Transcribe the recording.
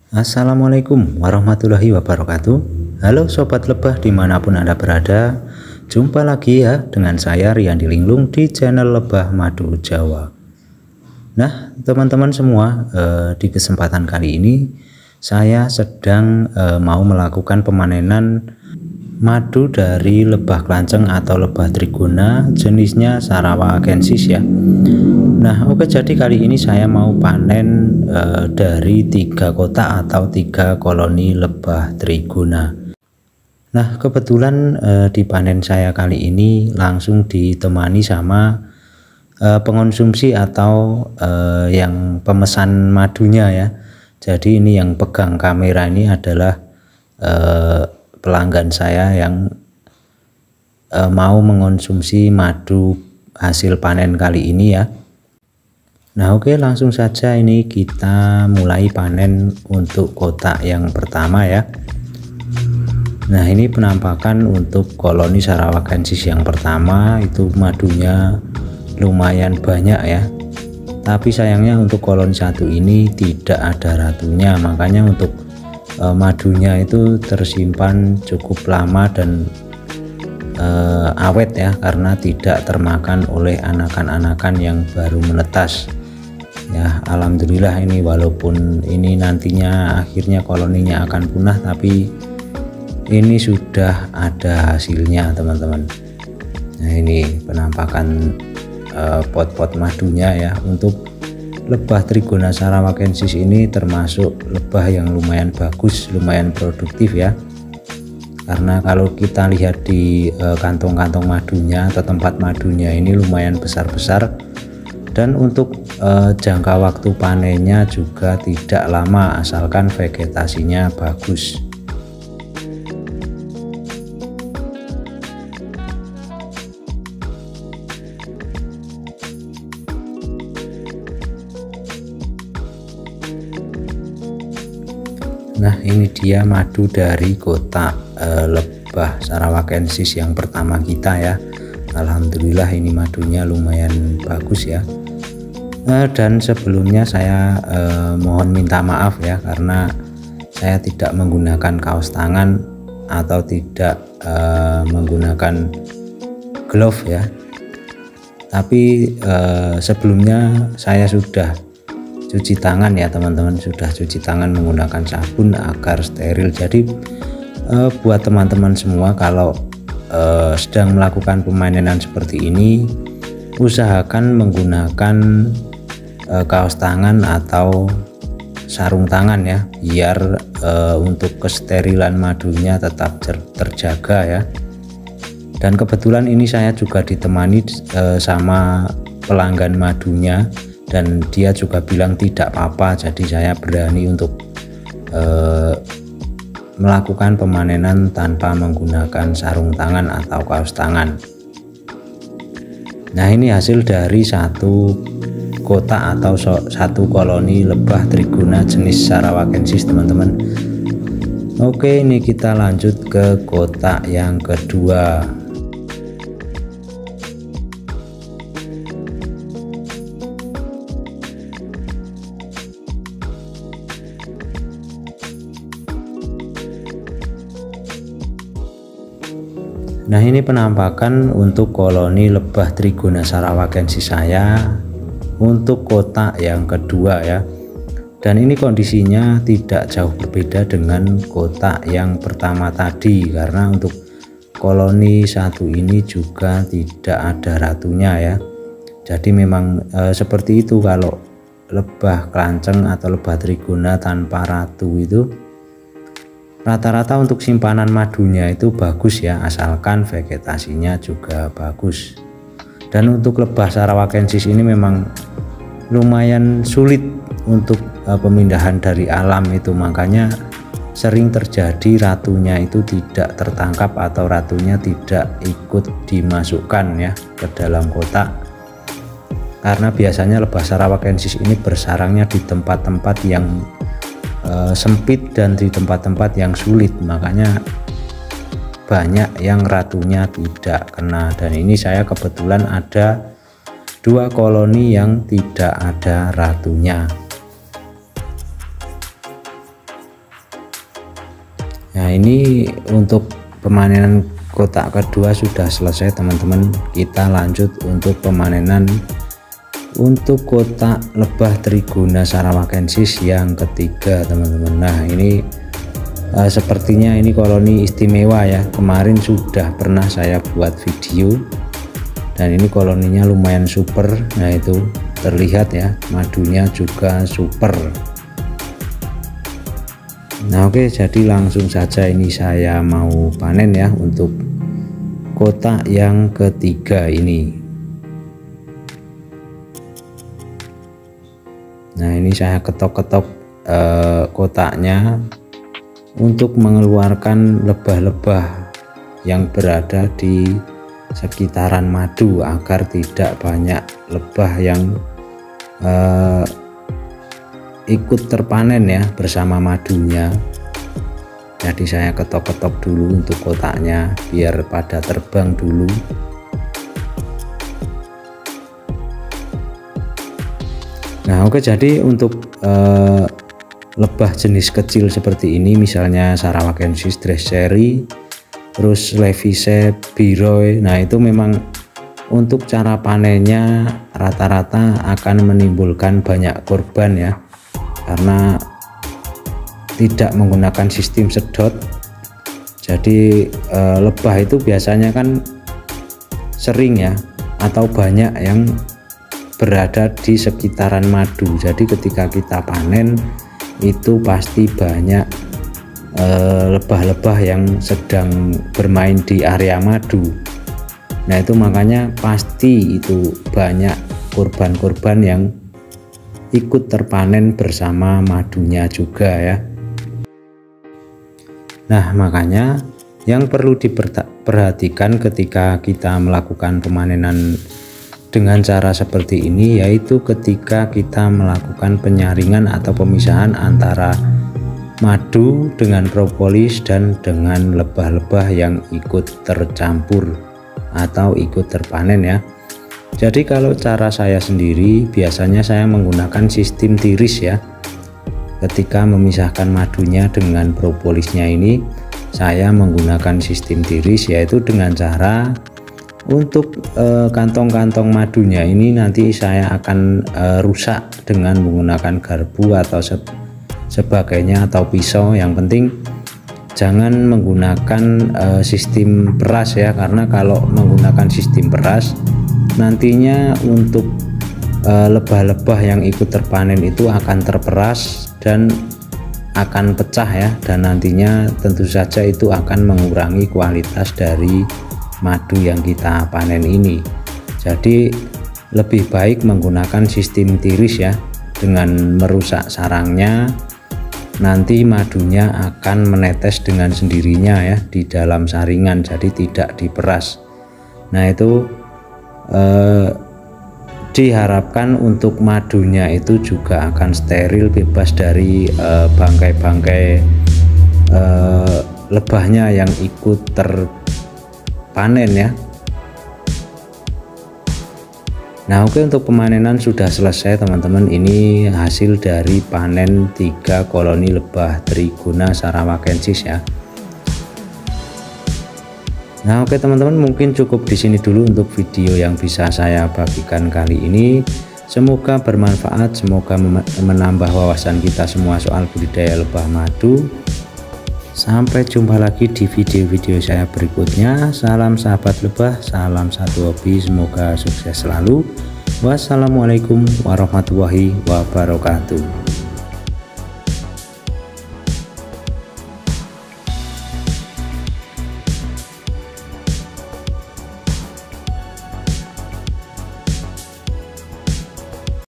Assalamualaikum warahmatullahi wabarakatuh. Halo sobat lebah dimanapun Anda berada. Jumpa lagi ya dengan saya Riyandi Linglung di channel Lebah Madu Jawa. Nah teman-teman semua, di kesempatan kali ini saya sedang mau melakukan pemanenan madu dari lebah kelanceng atau lebah trigona, jenisnya Sarawackensis ya. Nah oke, jadi kali ini saya mau panen dari 3 kotak atau 3 koloni lebah trigona. Nah kebetulan di panen saya kali ini langsung ditemani sama pengonsumsi atau yang pemesan madunya ya. Jadi ini yang pegang kamera ini adalah pelanggan saya yang mau mengonsumsi madu hasil panen kali ini ya. Nah oke, langsung saja ini kita mulai panen untuk kotak yang pertama ya. Nah ini penampakan untuk koloni Sarawackensis yang pertama, itu madunya lumayan banyak ya. Tapi sayangnya untuk koloni satu ini tidak ada ratunya, makanya untuk madunya itu tersimpan cukup lama dan awet ya, karena tidak termakan oleh anakan-anakan yang baru menetas. Ya alhamdulillah, ini walaupun ini nantinya akhirnya koloninya akan punah, tapi ini sudah ada hasilnya teman-teman. Nah ini penampakan pot-pot madunya ya. Untuk lebah trigona Sarawackensis ini termasuk lebah yang lumayan bagus, lumayan produktif ya. Karena kalau kita lihat di kantong-kantong madunya atau tempat madunya ini lumayan besar-besar, dan untuk jangka waktu panennya juga tidak lama asalkan vegetasinya bagus. Nah ini dia madu dari kotak lebah Sarawackensis yang pertama kita ya. Alhamdulillah ini madunya lumayan bagus ya. Dan sebelumnya saya mohon minta maaf ya, karena saya tidak menggunakan kaos tangan atau tidak menggunakan glove ya. Tapi sebelumnya saya sudah cuci tangan ya teman-teman, sudah cuci tangan menggunakan sabun agar steril. Jadi buat teman-teman semua, kalau sedang melakukan pemanenan seperti ini, usahakan menggunakan kaos tangan atau sarung tangan ya, biar untuk kesterilan madunya tetap terjaga ya. Dan kebetulan ini saya juga ditemani sama pelanggan madunya, dan dia juga bilang tidak apa-apa, jadi saya berani untuk melakukan pemanenan tanpa menggunakan sarung tangan atau kaos tangan. Nah ini hasil dari satu kotak atau satu koloni lebah trigona jenis Sarawackensis teman-teman. Oke, ini kita lanjut ke kotak yang kedua. Nah ini penampakan untuk koloni lebah trigona Sarawackensis saya untuk kotak yang kedua ya. Dan ini kondisinya tidak jauh berbeda dengan kotak yang pertama tadi, karena untuk koloni satu ini juga tidak ada ratunya ya. Jadi memang seperti itu, kalau lebah kelanceng atau lebah trigona tanpa ratu itu rata-rata untuk simpanan madunya itu bagus ya, asalkan vegetasinya juga bagus. Dan untuk lebah Sarawackensis ini memang lumayan sulit untuk pemindahan dari alam itu, makanya sering terjadi ratunya itu tidak tertangkap atau ratunya tidak ikut dimasukkan ya ke dalam kotak. Karena biasanya lebah Sarawackensis ini bersarangnya di tempat-tempat yang sempit dan di tempat-tempat yang sulit, makanya banyak yang ratunya tidak kena. Dan ini saya kebetulan ada 2 koloni yang tidak ada ratunya. Nah, ini untuk pemanenan kotak kedua sudah selesai teman-teman. Kita lanjut untuk pemanenan untuk kotak lebah Trigona sarawakensis yang ketiga teman-teman. Nah, ini sepertinya ini koloni istimewa ya, kemarin sudah pernah saya buat video dan ini koloninya lumayan super. Nah, itu terlihat ya, madunya juga super. Nah, oke, jadi langsung saja ini saya mau panen ya untuk kotak yang ketiga ini. Nah, ini saya ketok-ketok kotaknya untuk mengeluarkan lebah-lebah yang berada di sekitaran madu agar tidak banyak lebah yang ikut terpanen ya bersama madunya. Jadi saya ketok-ketok dulu untuk kotaknya biar pada terbang dulu. Nah, oke, jadi untuk lebah jenis kecil seperti ini, misalnya sarawakensis dresseri, terus Levice Biroy, nah itu memang untuk cara panennya rata-rata akan menimbulkan banyak korban ya, karena tidak menggunakan sistem sedot. Jadi lebah itu biasanya kan sering ya atau banyak yang berada di sekitaran madu. Jadi ketika kita panen itu pasti banyak lebah-lebah yang sedang bermain di area madu. Nah, itu makanya pasti itu banyak korban-korban yang ikut terpanen bersama madunya juga ya. Nah, makanya yang perlu diperhatikan ketika kita melakukan pemanenan dengan cara seperti ini, yaitu ketika kita melakukan penyaringan atau pemisahan antara madu dengan propolis dan dengan lebah-lebah yang ikut tercampur atau ikut terpanen ya. Jadi kalau cara saya sendiri biasanya saya menggunakan sistem tiris ya. Ketika memisahkan madunya dengan propolisnya ini, saya menggunakan sistem tiris, yaitu dengan cara untuk kantong-kantong madunya ini nanti saya akan rusak dengan menggunakan garpu atau sebagainya atau pisau. Yang penting jangan menggunakan sistem peras ya, karena kalau menggunakan sistem peras nantinya untuk lebah-lebah yang ikut terpanen itu akan terperas dan akan pecah ya, dan nantinya tentu saja itu akan mengurangi kualitas dari madu yang kita panen ini. Jadi lebih baik menggunakan sistem tiris ya, dengan merusak sarangnya nanti madunya akan menetes dengan sendirinya ya di dalam saringan, jadi tidak diperas. Nah, itu diharapkan untuk madunya itu juga akan steril, bebas dari bangkai-bangkai lebahnya yang ikut terpanen ya. Nah, oke, untuk pemanenan sudah selesai teman-teman. Ini hasil dari panen 3 koloni lebah Trigona sarawakensis ya. Nah, oke teman-teman, mungkin cukup di sini dulu untuk video yang bisa saya bagikan kali ini. Semoga bermanfaat, semoga menambah wawasan kita semua soal budidaya lebah madu. Sampai jumpa lagi di video-video saya berikutnya. Salam sahabat lebah, salam satu hobi, semoga sukses selalu. Wassalamualaikum warahmatullahi wabarakatuh.